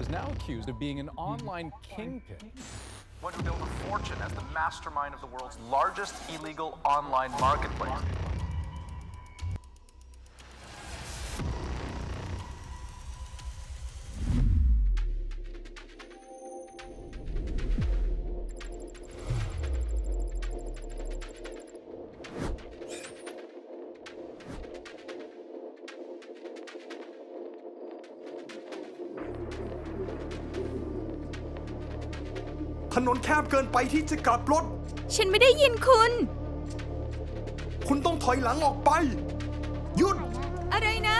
is now accused of being an online kingpin. One who built a fortune as the mastermind of the world's largest illegal online marketplace.ถนนแคบเกินไปที่จะกลับรถ ฉันไม่ได้ยินคุณ คุณต้องถอยหลังออกไป หยุด อะไรนะ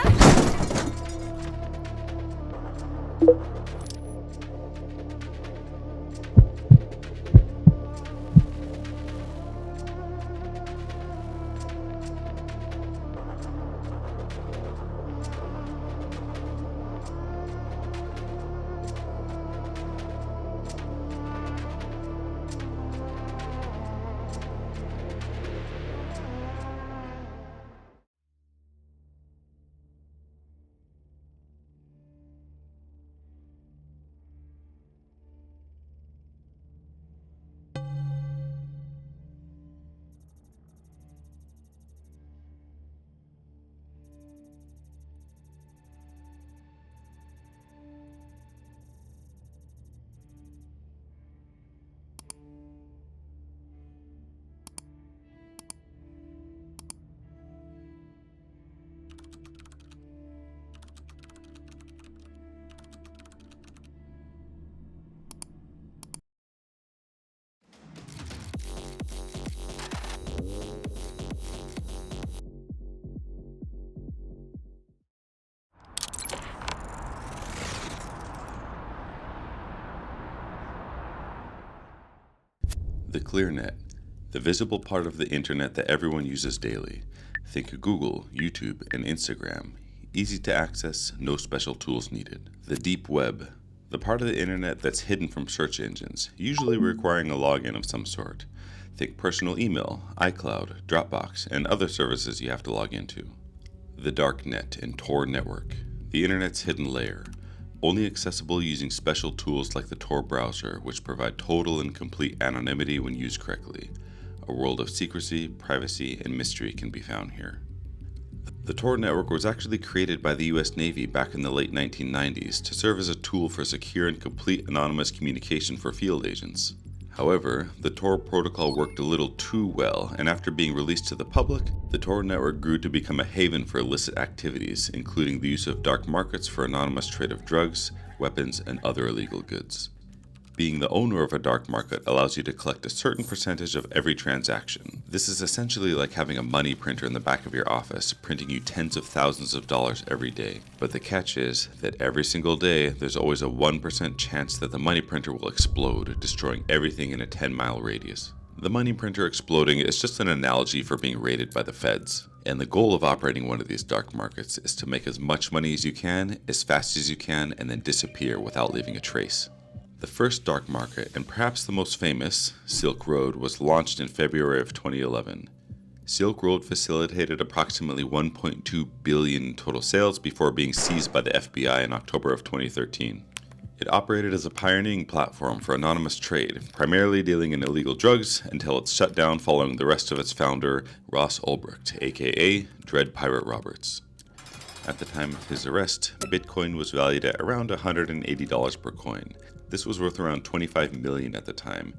The ClearNet, the visible part of the internet that everyone uses daily. Think Google, YouTube, and Instagram. Easy to access, no special tools needed. The deep web, the part of the internet that's hidden from search engines, usually requiring a login of some sort. Think personal email, iCloud, Dropbox, and other services you have to log into. The Darknet and Tor network, the internet's hidden layer. Only accessible using special tools like the Tor browser, which provide total and complete anonymity when used correctly. A world of secrecy, privacy, and mystery can be found here. The Tor network was actually created by the US Navy back in the late 1990s to serve as a tool for secure and complete anonymous communication for field agents. However, the Tor protocol worked a little too well, and after being released to the public, the Tor network grew to become a haven for illicit activities, including the use of dark markets for anonymous trade of drugs, weapons, and other illegal goods. Being the owner of a dark market allows you to collect a certain percentage of every transaction. This is essentially like having a money printer in the back of your office, printing you tens of thousands of dollars every day. But the catch is that every single day, there's always a 1% chance that the money printer will explode, destroying everything in a 10-mile radius. The money printer exploding is just an analogy for being raided by the feds. And the goal of operating one of these dark markets is to make as much money as you can, as fast as you can, and then disappear without leaving a trace. The first dark market, and perhaps the most famous, Silk Road, was launched in February of 2011. Silk Road facilitated approximately 1.2 billion total sales before being seized by the FBI in October of 2013. It operated as a pioneering platform for anonymous trade, primarily dealing in illegal drugs, until its shut down following the arrest of its founder, Ross Ulbricht, aka Dread Pirate Roberts. At the time of his arrest, Bitcoin was valued at around $180 per coin. This was worth around $25 million at the time.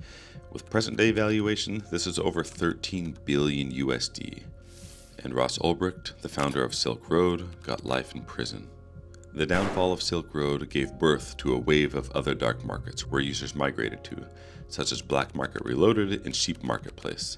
With present-day valuation, this is over $13 billion USD. And Ross Ulbricht, the founder of Silk Road, got life in prison. The downfall of Silk Road gave birth to a wave of other dark markets where users migrated to, such as Black Market Reloaded and Sheep Marketplace.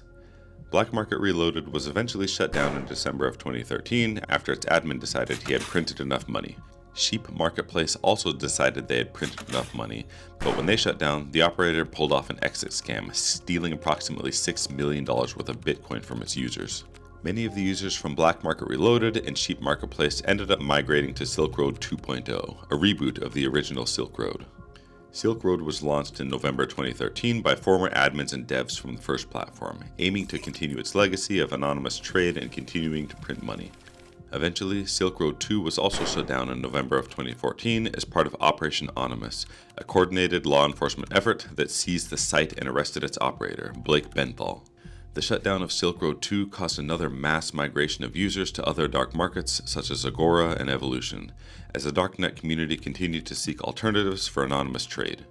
Black Market Reloaded was eventually shut down in December of 2013 after its admin decided he had printed enough money. Sheep Marketplace also decided they had printed enough money, but when they shut down, the operator pulled off an exit scam, stealing approximately $6 million worth of Bitcoin from its users. Many of the users from Black Market Reloaded and Sheep Marketplace ended up migrating to Silk Road 2.0, a reboot of the original Silk Road. Silk Road was launched in November 2013 by former admins and devs from the first platform, aiming to continue its legacy of anonymous trade and continuing to print money. Eventually, Silk Road 2 was also shut down in November of 2014 as part of Operation Onimus, a coordinated law enforcement effort that seized the site and arrested its operator, Blake Benthal. The shutdown of Silk Road 2 caused another mass migration of users to other dark markets such as Agora and Evolution, as the Darknet community continued to seek alternatives for anonymous trade.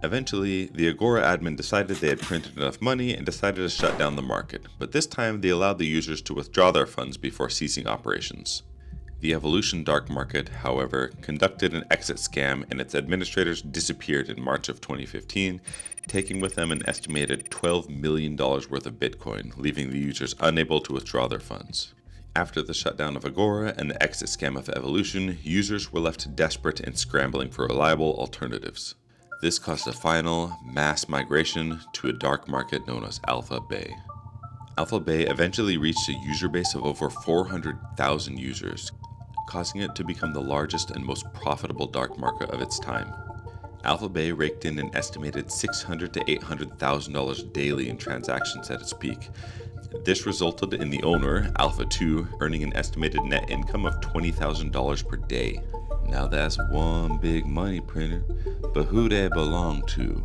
Eventually, the Agora admin decided they had printed enough money and decided to shut down the market, but this time they allowed the users to withdraw their funds before ceasing operations. The Evolution dark market, however, conducted an exit scam and its administrators disappeared in March of 2015, taking with them an estimated $12 million worth of Bitcoin, leaving the users unable to withdraw their funds. After the shutdown of Agora and the exit scam of Evolution, users were left desperate and scrambling for reliable alternatives. This caused a final, mass migration to a dark market known as Alpha Bay. Alpha Bay eventually reached a user base of over 400,000 users, causing it to become the largest and most profitable dark market of its time. Alpha Bay raked in an estimated $600,000 to $800,000 daily in transactions at its peak. This resulted in the owner, Alpha 2, earning an estimated net income of $20,000 per day. Now that's one big money printer, but who that belong to?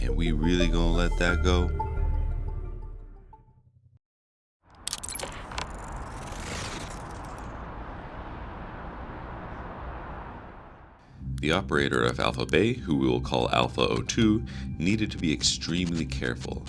And we really gonna let that go? The operator of Alpha Bay, who we will call Alpha 02, needed to be extremely careful.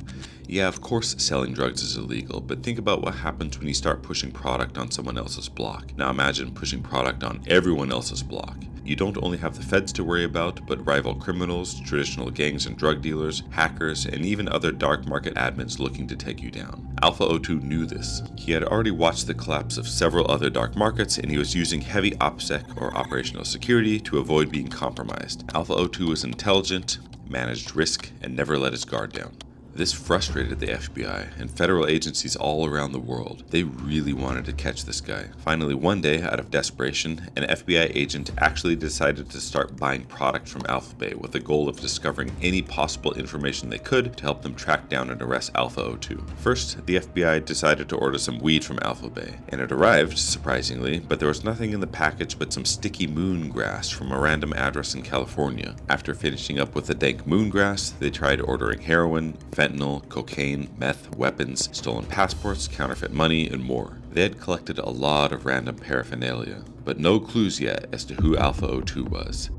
Yeah, of course selling drugs is illegal, but think about what happens when you start pushing product on someone else's block. Now imagine pushing product on everyone else's block. You don't only have the feds to worry about, but rival criminals, traditional gangs and drug dealers, hackers, and even other dark market admins looking to take you down. Alpha 02 knew this. He had already watched the collapse of several other dark markets, and he was using heavy OPSEC or operational security to avoid being compromised. Alpha 02 was intelligent, managed risk, and never let his guard down. This frustrated the FBI and federal agencies all around the world. They really wanted to catch this guy. Finally, one day, out of desperation, an FBI agent actually decided to start buying product from Alpha Bay with the goal of discovering any possible information they could to help them track down and arrest Alpha 02. First, the FBI decided to order some weed from Alpha Bay, and it arrived, surprisingly, but there was nothing in the package but some sticky moon grass from a random address in California. After finishing up with the dank moon grass, they tried ordering heroin, fentanyl, cocaine, meth, weapons, stolen passports, counterfeit money, and more. They had collected a lot of random paraphernalia, but no clues yet as to who Alpha 02 was.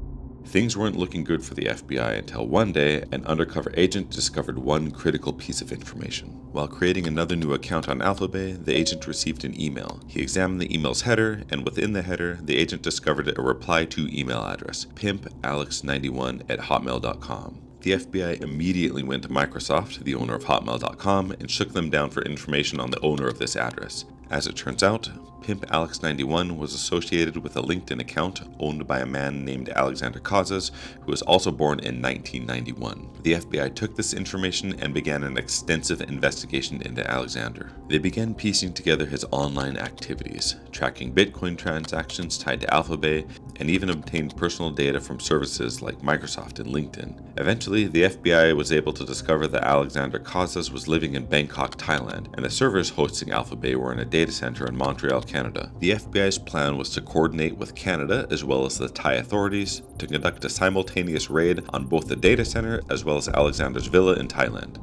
Things weren't looking good for the FBI until one day, an undercover agent discovered one critical piece of information. While creating another new account on Alpha Bay, the agent received an email. He examined the email's header, and within the header, the agent discovered a reply-to email address, pimpalex91@hotmail.com. The FBI immediately went to Microsoft, the owner of Hotmail.com, and shook them down for information on the owner of this address. As it turns out, Pimp Alex91 was associated with a LinkedIn account owned by a man named Alexander Casas, who was also born in 1991. The FBI took this information and began an extensive investigation into Alexander. They began piecing together his online activities, tracking Bitcoin transactions tied to Alpha Bay, and even obtained personal data from services like Microsoft and LinkedIn. Eventually, the FBI was able to discover that Alexander Casas was living in Bangkok, Thailand, and the servers hosting Alpha Bay were in a data center in Montreal, Canada. The FBI's plan was to coordinate with Canada as well as the Thai authorities to conduct a simultaneous raid on both the data center as well as Alexander's villa in Thailand.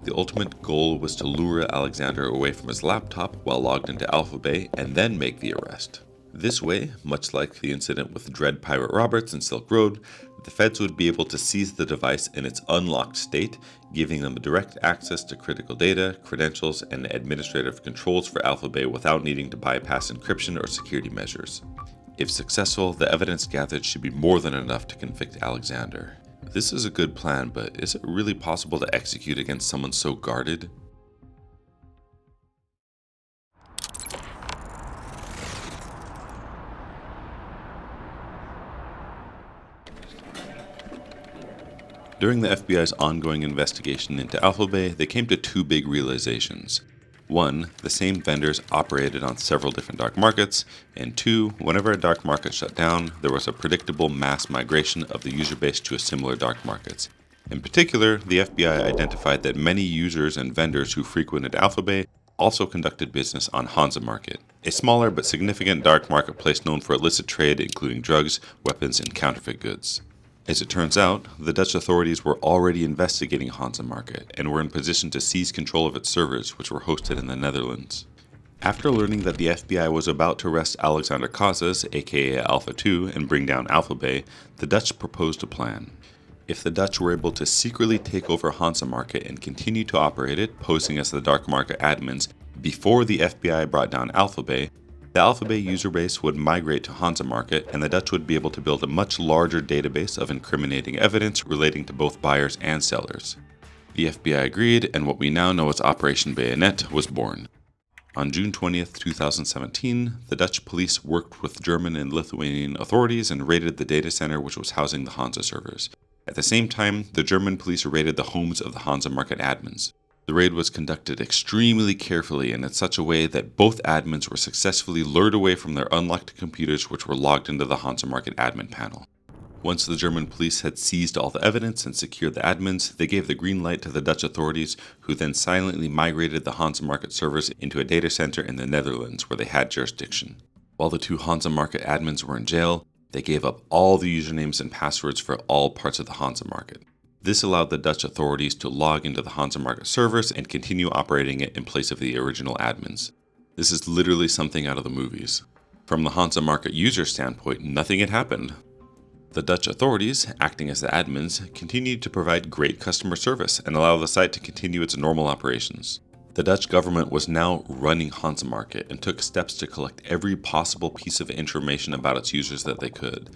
The ultimate goal was to lure Alexander away from his laptop while logged into Alpha Bay and then make the arrest. This way, much like the incident with Dread Pirate Roberts and Silk Road, the feds would be able to seize the device in its unlocked state, giving them direct access to critical data, credentials, and administrative controls for Alpha Bay without needing to bypass encryption or security measures. If successful, the evidence gathered should be more than enough to convict Alexander. This is a good plan, but is it really possible to execute against someone so guarded? During the FBI's ongoing investigation into Alpha Bay, they came to two big realizations. One, the same vendors operated on several different dark markets, and two, whenever a dark market shut down, there was a predictable mass migration of the user base to similar dark markets. In particular, the FBI identified that many users and vendors who frequented Alpha Bay also conducted business on Hansa Market, a smaller but significant dark marketplace known for illicit trade including drugs, weapons, and counterfeit goods. As it turns out, the Dutch authorities were already investigating Hansa Market and were in position to seize control of its servers, which were hosted in the Netherlands. After learning that the FBI was about to arrest Alexander Casas, aka Alpha 2, and bring down Alphabay, the Dutch proposed a plan. If the Dutch were able to secretly take over Hansa Market and continue to operate it, posing as the dark market admins, before the FBI brought down Alphabay, the Alphabay user base would migrate to Hansa Market, and the Dutch would be able to build a much larger database of incriminating evidence relating to both buyers and sellers. The FBI agreed, and what we now know as Operation Bayonet was born. On June 20th, 2017, the Dutch police worked with German and Lithuanian authorities and raided the data center which was housing the Hansa servers. At the same time, the German police raided the homes of the Hansa Market admins. The raid was conducted extremely carefully and in such a way that both admins were successfully lured away from their unlocked computers which were logged into the Hansa Market admin panel. Once the German police had seized all the evidence and secured the admins, they gave the green light to the Dutch authorities, who then silently migrated the Hansa Market servers into a data center in the Netherlands where they had jurisdiction. While the two Hansa Market admins were in jail, they gave up all the usernames and passwords for all parts of the Hansa Market. This allowed the Dutch authorities to log into the Hansa Market servers and continue operating it in place of the original admins. This is literally something out of the movies. From the Hansa Market user standpoint, nothing had happened. The Dutch authorities, acting as the admins, continued to provide great customer service and allow the site to continue its normal operations. The Dutch government was now running Hansa Market and took steps to collect every possible piece of information about its users that they could.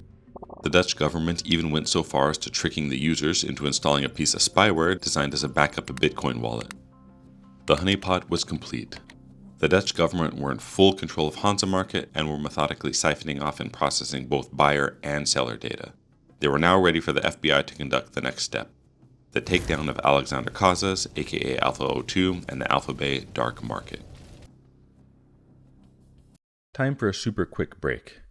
The Dutch government even went so far as to tricking the users into installing a piece of spyware designed as a backup Bitcoin wallet. The honeypot was complete. The Dutch government were in full control of Hansa Market and were methodically siphoning off and processing both buyer and seller data. They were now ready for the FBI to conduct the next step: the takedown of Alexander Casas, aka Alpha 02, and the Alphabay dark market. Time for a super quick break.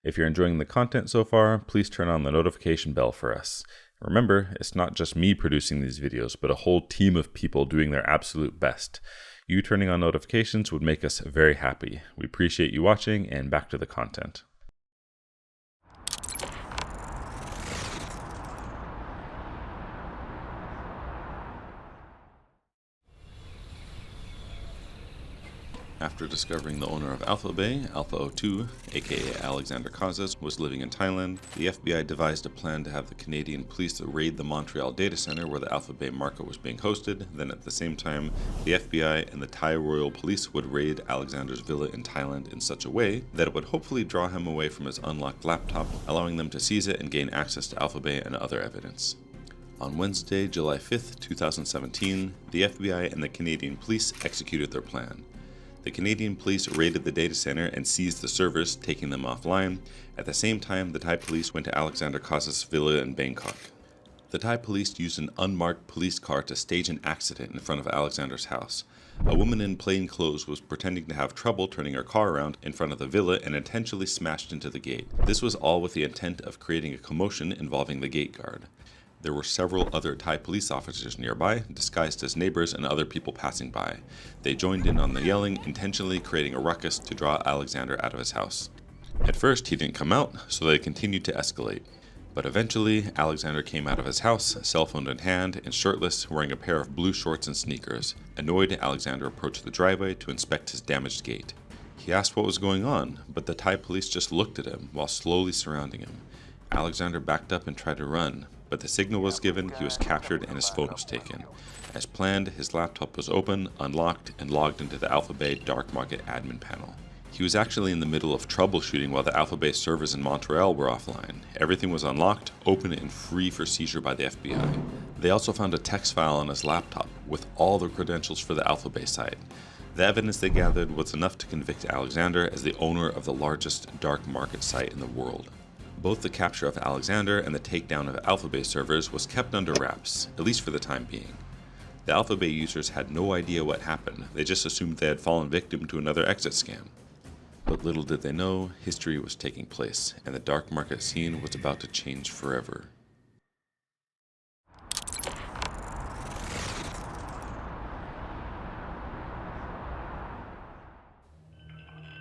If you're enjoying the content so far, please turn on the notification bell for us. Remember, it's not just me producing these videos, but a whole team of people doing their absolute best. You turning on notifications would make us very happy. We appreciate you watching, and back to the content. After discovering the owner of Alphabay, Alpha 02, aka Alexander Casas, was living in Thailand, the FBI devised a plan to have the Canadian police raid the Montreal data center where the Alphabay market was being hosted. Then at the same time, the FBI and the Thai Royal Police would raid Alexander's villa in Thailand in such a way that it would hopefully draw him away from his unlocked laptop, allowing them to seize it and gain access to Alphabay and other evidence. On Wednesday, July 5th, 2017, the FBI and the Canadian police executed their plan. The Canadian police raided the data center and seized the servers, taking them offline. At the same time, the Thai police went to Alexander Casas' villa in Bangkok. The Thai police used an unmarked police car to stage an accident in front of Alexander's house. A woman in plain clothes was pretending to have trouble turning her car around in front of the villa and intentionally smashed into the gate. This was all with the intent of creating a commotion involving the gate guard. There were several other Thai police officers nearby, disguised as neighbors and other people passing by. They joined in on the yelling, intentionally creating a ruckus to draw Alexander out of his house. At first, he didn't come out, so they continued to escalate. But eventually, Alexander came out of his house, cell phone in hand, and shirtless, wearing a pair of blue shorts and sneakers. Annoyed, Alexander approached the driveway to inspect his damaged gate. He asked what was going on, but the Thai police just looked at him while slowly surrounding him. Alexander backed up and tried to run, but the signal was given, he was captured, and his phone was taken. As planned, his laptop was open, unlocked, and logged into the Alphabay dark market admin panel. He was actually in the middle of troubleshooting while the Alphabay servers in Montreal were offline. Everything was unlocked, open, and free for seizure by the FBI. They also found a text file on his laptop with all the credentials for the Alphabay site. The evidence they gathered was enough to convict Alexander as the owner of the largest dark market site in the world. Both the capture of Alexander and the takedown of Alphabay servers was kept under wraps, at least for the time being. The Alphabay users had no idea what happened, they just assumed they had fallen victim to another exit scam. But little did they know, history was taking place, and the dark market scene was about to change forever.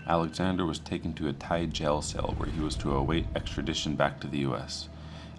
Alexander was taken to a Thai jail cell where he was to await extradition back to the US.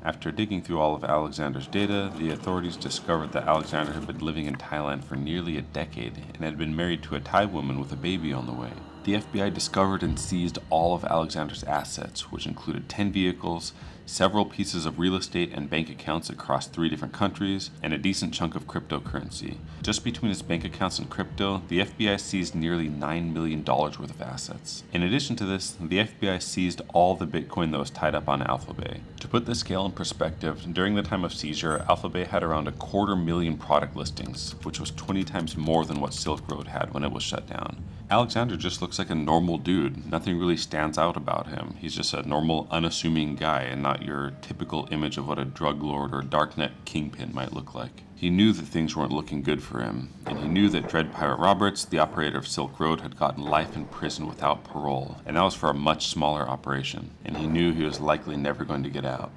After digging through all of Alexander's data, the authorities discovered that Alexander had been living in Thailand for nearly a decade and had been married to a Thai woman with a baby on the way. The FBI discovered and seized all of Alexander's assets, which included 10 vehicles, several pieces of real estate and bank accounts across 3 different countries, and a decent chunk of cryptocurrency. Just between his bank accounts and crypto, the FBI seized nearly $9 million worth of assets. In addition to this, the FBI seized all the Bitcoin that was tied up on Alphabet. To put the scale in perspective, during the time of seizure, Alphabet had around 250,000 product listings, which was 20 times more than what Silk Road had when it was shut down. Alexander just looks like a normal dude. Nothing really stands out about him. He's just a normal, unassuming guy and not your typical image of what a Druglord or Darknet Kingpin might look like. He knew that things weren't looking good for him, and he knew that Dread Pirate Roberts, the operator of Silk Road, had gotten life in prison without parole, and that was for a much smaller operation, and he knew he was likely never going to get out.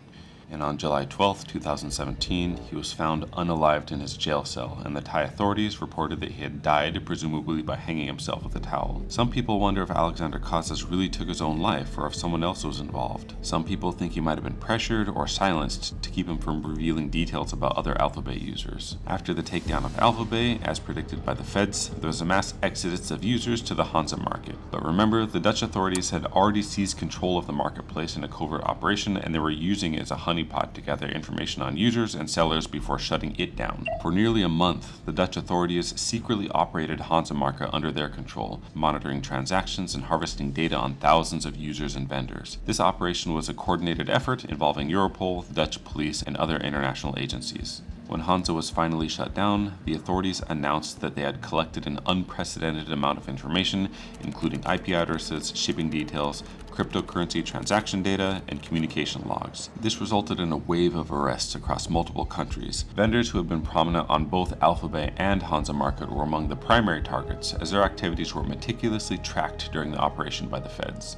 And on July 12, 2017, he was found unalived in his jail cell, and the Thai authorities reported that he had died, presumably by hanging himself with a towel. Some people wonder if Alexander Casas really took his own life, or if someone else was involved. Some people think he might have been pressured or silenced to keep him from revealing details about other Alphabet users. After the takedown of Alphabet, as predicted by the feds, there was a mass exodus of users to the Hansa market. But remember, the Dutch authorities had already seized control of the marketplace in a covert operation, and they were using it as a honeypot to gather information on users and sellers before shutting it down. For nearly a month, the Dutch authorities secretly operated Hansa Market under their control, monitoring transactions and harvesting data on thousands of users and vendors. This operation was a coordinated effort involving Europol, the Dutch police, and other international agencies. When Hansa was finally shut down, the authorities announced that they had collected an unprecedented amount of information, including IP addresses, shipping details, cryptocurrency transaction data, and communication logs. This resulted in a wave of arrests across multiple countries. Vendors who had been prominent on both Alphabet and Hansa Market were among the primary targets, as their activities were meticulously tracked during the operation by the feds.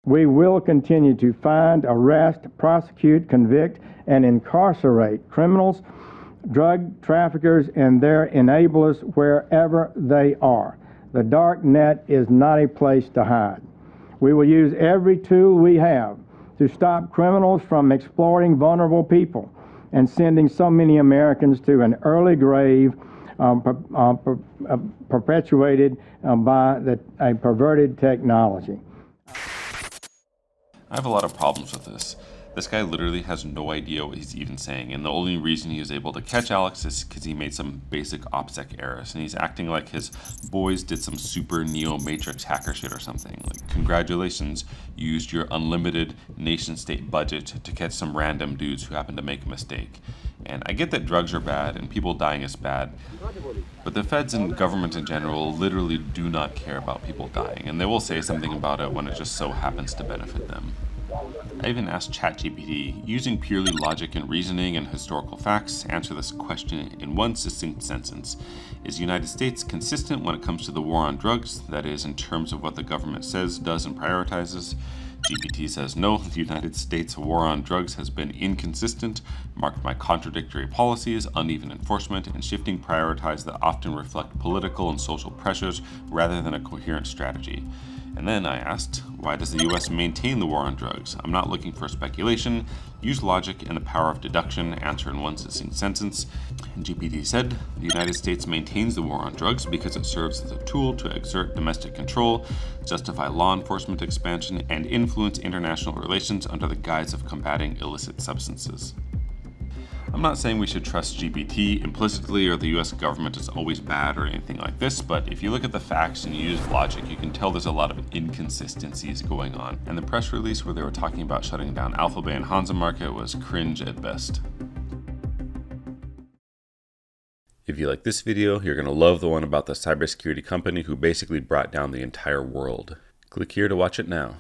We will continue to find, arrest, prosecute, convict, and incarcerate criminals, drug traffickers, and their enablers wherever they are. The Darknet is not a place to hide. We will use every tool we have to stop criminals from exploiting vulnerable people and sending so many Americans to an early grave perpetuated by a perverted technology. I have a lot of problems with this. This guy literally has no idea what he's even saying, and the only reason he was able to catch Alex is because he made some basic OPSEC errors, and he's acting like his boys did some super Neo-Matrix hacker shit or something. Like, congratulations, you used your unlimited nation-state budget to catch some random dudes who happen to make a mistake. And I get that drugs are bad and people dying is bad, but the feds and government in general literally do not care about people dying, and they will say something about it when it just so happens to benefit them. I even asked ChatGPT, using purely logic and reasoning and historical facts, answer this question in one succinct sentence. Is the United States consistent when it comes to the war on drugs? That is, in terms of what the government says, does, and prioritizes? GPT says no, the United States war on drugs has been inconsistent, marked by contradictory policies, uneven enforcement, and shifting priorities that often reflect political and social pressures rather than a coherent strategy. And then I asked, why does the US maintain the war on drugs? I'm not looking for speculation. Use logic and the power of deduction, answer in one succinct sentence. And GPT said, the United States maintains the war on drugs because it serves as a tool to exert domestic control, justify law enforcement expansion, and influence international relations under the guise of combating illicit substances. I'm not saying we should trust GPT implicitly or the US government is always bad or anything like this, but if you look at the facts and you use logic, you can tell there's a lot of inconsistencies going on. And the press release where they were talking about shutting down Alphabet and Hansa Market was cringe at best. If you like this video, you're going to love the one about the cybersecurity company who basically brought down the entire world. Click here to watch it now.